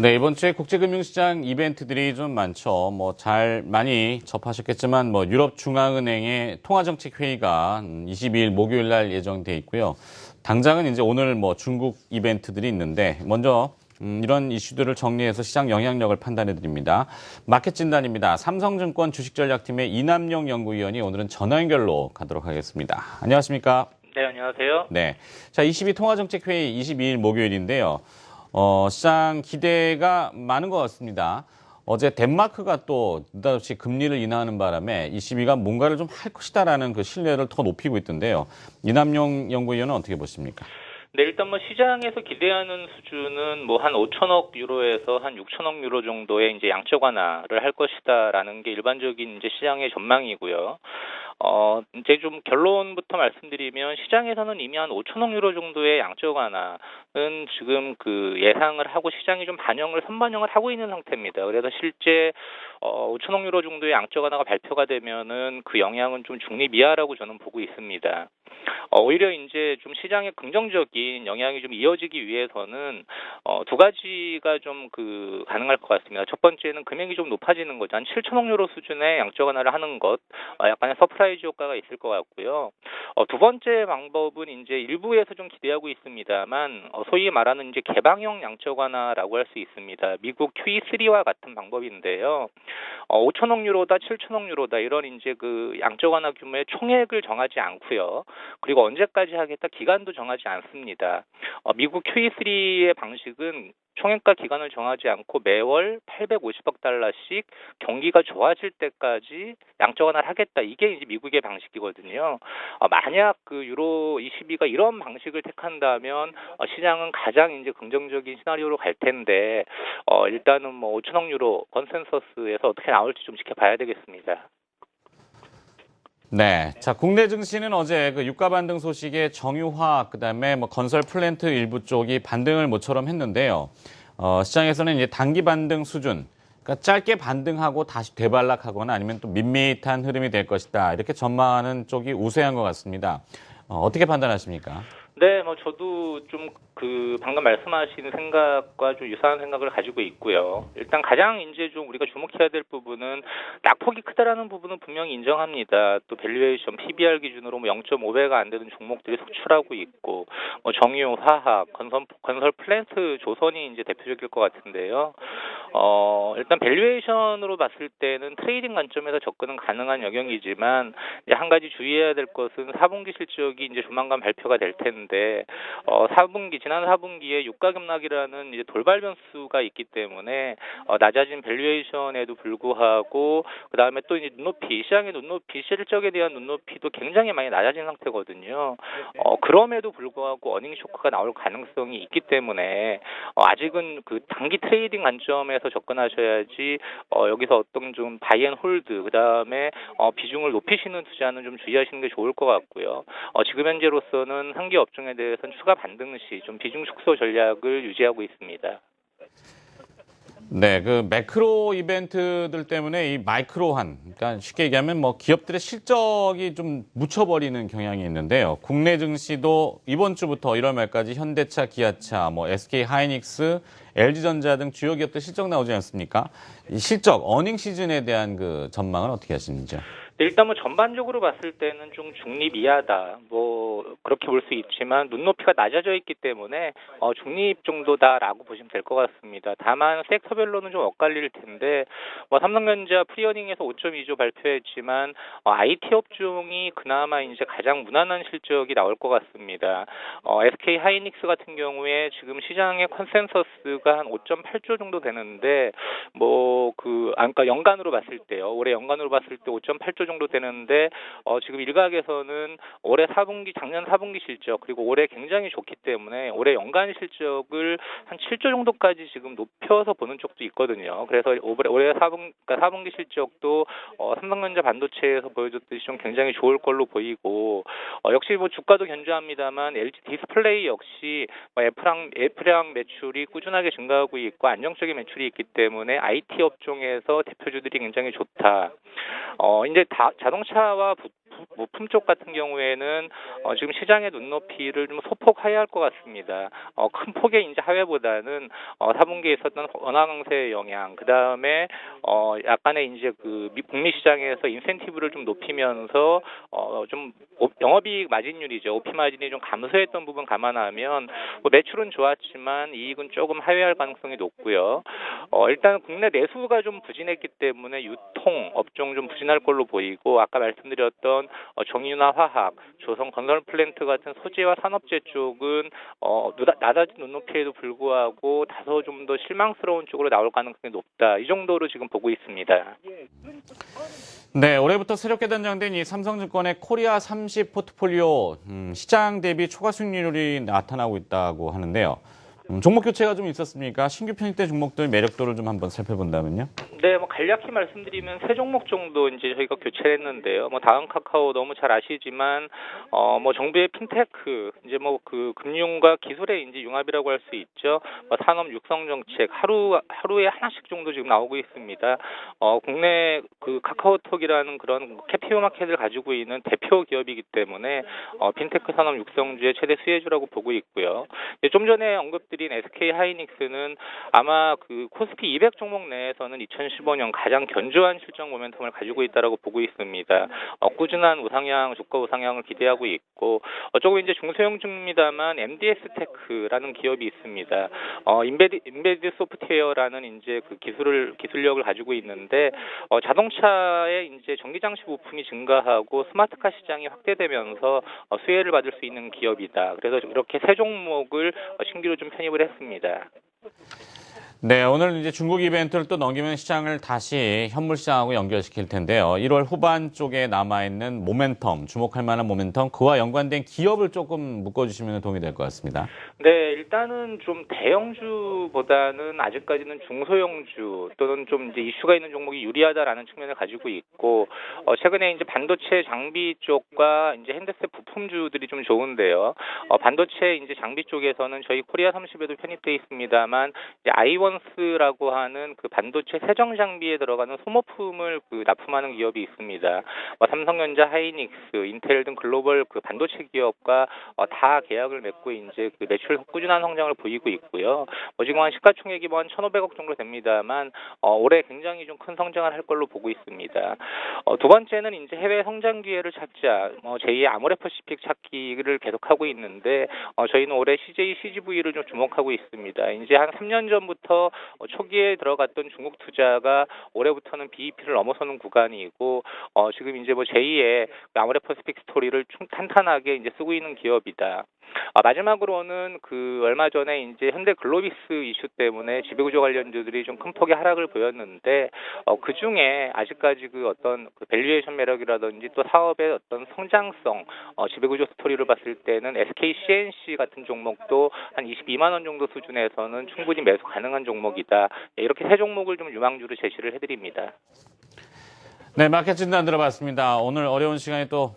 네, 이번 주에 국제금융시장 이벤트들이 좀 많죠. 잘 많이 접하셨겠지만, 유럽중앙은행의 통화정책회의가 22일 목요일 날 예정돼 있고요. 당장은 이제 오늘 중국 이벤트들이 있는데, 먼저 이런 이슈들을 정리해서 시장 영향력을 판단해 드립니다. 마켓 진단입니다. 삼성증권 주식전략팀의 이남용 연구위원이 오늘은 전화 연결로 가도록 하겠습니다. 안녕하십니까? 네, 안녕하세요. 네. 자, 22 통화정책회의 22일 목요일인데요. 시장 기대가 많은 것 같습니다. 어제 덴마크가 또 느닷없이 금리를 인하하는 바람에 ECB가 뭔가를 좀 할 것이다라는 그 신뢰를 더 높이고 있던데요. 이남용 연구위원은 어떻게 보십니까? 네, 일단 시장에서 기대하는 수준은 한 5천억 유로에서 한 6천억 유로 정도의 이제 양적 완화를 할 것이다라는 게 일반적인 이제 시장의 전망이고요. 이제 좀 결론부터 말씀드리면 시장에서는 이미 한 5천억 유로 정도의 양적 완화는 지금 그 예상을 하고 시장이 좀 선반영을 하고 있는 상태입니다. 그래서 실제 5천억 유로 정도의 양적 완화가 발표가 되면은 그 영향은 좀 중립이하라고 저는 보고 있습니다. 오히려 이제 좀 시장에 긍정적인 영향이 좀 이어지기 위해서는 두 가지가 좀 가능할 것 같습니다. 첫 번째는 금액이 좀 높아지는 거죠. 한 7천억 유로 수준의 양적 완화를 하는 것, 약간의 서프라이즈 효과가 있을 것 같고요. 두 번째 방법은 이제 일부에서 좀 기대하고 있습니다만 소위 말하는 이제 개방형 양적 완화라고 할 수 있습니다. 미국 QE3와 같은 방법인데요. 5천억 유로다, 7천억 유로다 이런 이제 그 양적 완화 규모의 총액을 정하지 않고요. 그리고 언제까지 하겠다 기간도 정하지 않습니다. 미국 QE3의 방식은 총액과 기간을 정하지 않고 매월 850억 달러씩 경기가 좋아질 때까지 양적 완화를 하겠다. 이게 이제 미국의 방식이거든요. 만약 그 유로 22가 이런 방식을 택한다면 시장은 가장 이제 긍정적인 시나리오로 갈 텐데 일단은 5천억 유로 컨센서스에서 어떻게 나올지 좀 지켜봐야 되겠습니다. 네. 자, 국내 증시는 어제 그 유가 반등 소식에 정유화학, 그다음에 건설 플랜트 일부 쪽이 반등을 모처럼 했는데요. 시장에서는 이제 단기 반등 수준, 그러니까 짧게 반등하고 다시 되반락하거나 아니면 또 밋밋한 흐름이 될 것이다. 이렇게 전망하는 쪽이 우세한 것 같습니다. 어떻게 판단하십니까? 네, 저도 좀 방금 말씀하신 생각과 좀 유사한 생각을 가지고 있고요. 일단 가장 이제 좀 우리가 주목해야 될 부분은 낙폭이 크다라는 부분은 분명히 인정합니다. 또 밸류에이션 PBR 기준으로 0.5배가 안 되는 종목들이 속출하고 있고, 정유, 화학, 건설 플랜트 조선이 이제 대표적일 것 같은데요. 일단 밸류에이션으로 봤을 때는 트레이딩 관점에서 접근은 가능한 영역이지만 이제 한 가지 주의해야 될 것은 4분기 실적이 이제 조만간 발표가 될 텐데 지난 4분기에 유가 급락이라는 이제 돌발 변수가 있기 때문에 낮아진 밸류에이션에도 불구하고 그다음에 또 이제 시장의 눈높이 실적에 대한 눈높이도 굉장히 많이 낮아진 상태거든요. 그럼에도 불구하고 어닝 쇼크가 나올 가능성이 있기 때문에 아직은 그 단기 트레이딩 관점에서 접근하셔야지 여기서 어떤 좀 바이 앤 홀드 그다음에 비중을 높이시는 투자는 좀 주의하시는 게 좋을 것 같고요. 지금 현재로서는 한계 업종에 대해서는 추가 반등 시 좀 비중 축소 전략을 유지하고 있습니다. 네, 그 매크로 이벤트들 때문에 이 마이크로한, 그러니까 쉽게 얘기하면 기업들의 실적이 좀 묻혀버리는 경향이 있는데요. 국내 증시도 이번 주부터 1월 말까지 현대차, 기아차, SK 하이닉스, LG전자 등 주요 기업들 실적 나오지 않습니까? 이 실적, 어닝 시즌에 대한 그 전망은 어떻게 하시는지요? 일단 전반적으로 봤을 때는 좀 중립 이하다. 그렇게 볼 수 있지만 눈높이가 낮아져 있기 때문에 중립 정도다라고 보시면 될 것 같습니다. 다만 섹터별로는 좀 엇갈릴 텐데 삼성전자 프리어닝에서 5.2조 발표했지만 IT 업종이 그나마 이제 가장 무난한 실적이 나올 것 같습니다. SK 하이닉스 같은 경우에 지금 시장의 컨센서스가 한 5.8조 정도 되는데 그러니까 연간으로 봤을 때요. 올해 연간으로 봤을 때 5.8조 정도 되는데 지금 일각에서는 작년 4분기 실적 그리고 올해 굉장히 좋기 때문에 올해 연간 실적을 한 7조 정도까지 지금 높여서 보는 쪽도 있거든요. 그래서 올해 4분기 실적도 삼성전자 반도체에서 보여줬듯이 좀 굉장히 좋을 걸로 보이고 역시 주가도 견조합니다만 LG 디스플레이 역시 애플랑 매출이 꾸준하게 증가하고 있고 안정적인 매출이 있기 때문에 IT 업종에서 대표주들이 굉장히 좋다. 이제 자동차와 부품 쪽 같은 경우에는 지금 시장의 눈높이를 좀 소폭 하회할 것 같습니다. 큰 폭의 이제 하회보다는 4분기에 있었던 원화 강세의 영향, 그 다음에 약간의 이제 그 북미 시장에서 인센티브를 좀 높이면서 좀 영업이익 마진율이죠. OP 마진이 좀 감소했던 부분 감안하면 뭐 매출은 좋았지만 이익은 조금 하회할 가능성이 높고요. 일단 국내 내수가 좀 부진했기 때문에 유통 업종 좀 부진할 걸로 보이고, 아까 말씀드렸던 정유나 화학, 조선 건설 플랜트 같은 소재와 산업재 쪽은 낮아진 눈높이에도 불구하고 다소 좀 더 실망스러운 쪽으로 나올 가능성이 높다. 이 정도로 지금 보고 있습니다. 네, 올해부터 새롭게 단장된 이 삼성증권의 코리아 30 포트폴리오 시장 대비 초과 수익률이 나타나고 있다고 하는데요. 종목 교체가 좀 있었습니까? 신규 편입된 종목들 매력도를 좀 한번 살펴본다면요. 네, 뭐 간략히 말씀드리면 세 종목 정도 이제 저희가 교체를 했는데요. 뭐 다음 카카오 너무 잘 아시지만 뭐 정부의 핀테크, 이제 뭐 그 금융과 기술의 이제 융합이라고 할 수 있죠. 산업 육성 정책 하루에 하나씩 정도 지금 나오고 있습니다. 국내 그 카카오톡이라는 그런 캐피어 마켓을 가지고 있는 대표 기업이기 때문에 핀테크 산업 육성주의 최대 수혜주라고 보고 있고요. 좀 전에 언급드린 SK 하이닉스는 아마 그 코스피 200 종목 내에서는 2015년 가장 견조한 실적 모멘텀을 가지고 있다라고 보고 있습니다. 꾸준한 우상향, 주가 우상향을 기대하고 있고, 조금 이제 중소형주입니다만 MDS 테크라는 기업이 있습니다. 인베디드 소프트웨어라는 이제 그 기술력을 가지고 있는데, 자동차의 이제 전기 장치 부품이 증가하고 스마트카 시장이 확대되면서 수혜를 받을 수 있는 기업이다. 그래서 이렇게 세 종목을 신규로 좀 편입을 했습니다. 네, 오늘 이제 중국 이벤트를 또 넘기면 시장을 다시 현물 시장하고 연결시킬 텐데요. 1월 후반 쪽에 남아있는 모멘텀, 주목할 만한 모멘텀, 그와 연관된 기업을 조금 묶어주시면 도움이 될 것 같습니다. 네, 일단은 좀 대형주보다는 아직까지는 중소형주 또는 좀 이제 이슈가 있는 종목이 유리하다라는 측면을 가지고 있고, 최근에 이제 반도체 장비 쪽과 이제 핸드셋 부품주들이 좀 좋은데요. 반도체 이제 장비 쪽에서는 저희 코리아 30에도 편입돼 있습니다만, 이제 아이원스라고 하는 그 반도체 세정 장비에 들어가는 소모품을 그 납품하는 기업이 있습니다. 삼성전자, 하이닉스, 인텔 등 글로벌 그 반도체 기업과 다 계약을 맺고 이제 그 매출 꾸준한 성장을 보이고 있고요. 지금 한 시가총액이 뭐 한 1,500억 정도 됩니다만 올해 굉장히 좀 큰 성장을 할 걸로 보고 있습니다. 두 번째는 이제 해외 성장 기회를 찾자, 제2의 아모레퍼시픽 찾기를 계속하고 있는데, 저희는 올해 CJ CGV를 좀 주목하고 있습니다. 이제 한 3년 전부터 초기에 들어갔던 중국 투자가 올해부터는 BEP를 넘어서는 구간이고, 지금 이제 뭐 제2의 아모레퍼시픽 스토리를 탄탄하게 이제 쓰고 있는 기업이다. 마지막으로는 그 얼마 전에 이제 현대 글로비스 이슈 때문에 지배구조 관련주들이 좀 큰 폭의 하락을 보였는데, 그 중에 아직까지 그 어떤 그 밸류에이션 매력이라든지 또 사업의 어떤 성장성, 지배구조 스토리를 봤을 때는 SK CNC 같은 종목도 한 22만 원 정도 수준에서는 충분히 매수 가능한 종목이다. 이렇게 세 종목을 좀 유망주로 제시를 해드립니다. 네, 마켓 진단 들어봤습니다. 오늘 어려운 시간에 또